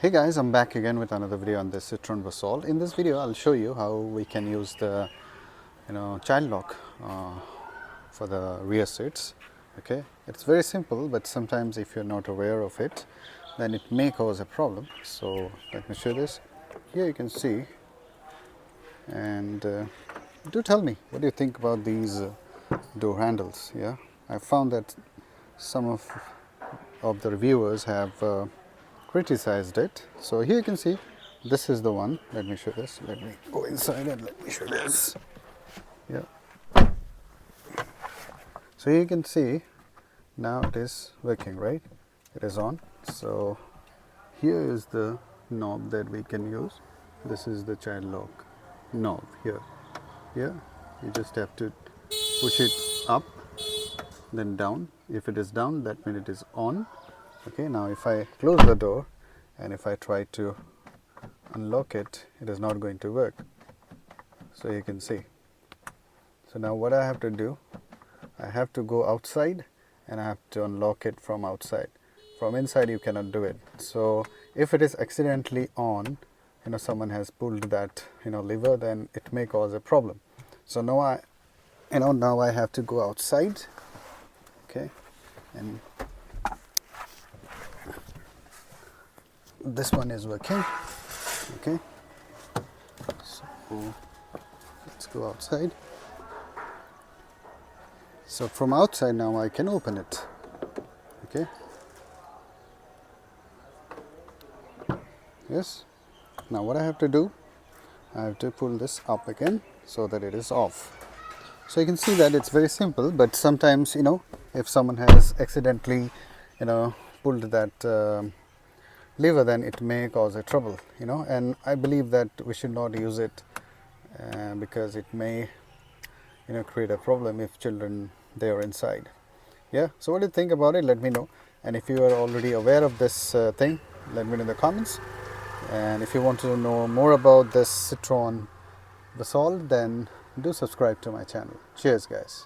Hey guys, I'm back again with another video on this Citroen Basalt. In this video, I'll show you how we can use the child lock for the rear seats. Okay, it's very simple, but sometimes if you're not aware of it, then it may cause a problem. So let me show this. Here you can see, and do tell me what do you think about these door handles. Yeah, I found that some of the reviewers have criticized it. So here you can see, this is the one. Let me show this. Let me go inside and let me show this. Yeah. So here you can see, now it is working, right? It is on. So here is the knob that we can use. This is the child lock knob here. Yeah, you just have to push it up, then down. If it is down, that means it is on. Okay, now if I close the door and if I try to unlock it, it is not going to work. So you can see. So now what I have to do, I have to go outside and I have to unlock it from outside. From inside you cannot do it. So if it is accidentally on, someone has pulled that lever, then it may cause a problem. So now I have to go outside. Okay, and this one is working. Okay, so let's go outside. So from outside now I can open it. Okay, yes. Now what I have to do, I have to pull this up again so that it is off. So you can see that it's very simple, but sometimes if someone has accidentally pulled that lever, then it may cause a trouble, and I believe that we should not use it because it may create a problem if children they are inside. Yeah, so what do you think about it? Let me know. And if you are already aware of this thing, let me know in the comments. And if you want to know more about this Citroen Basalt, then do subscribe to my channel. Cheers guys.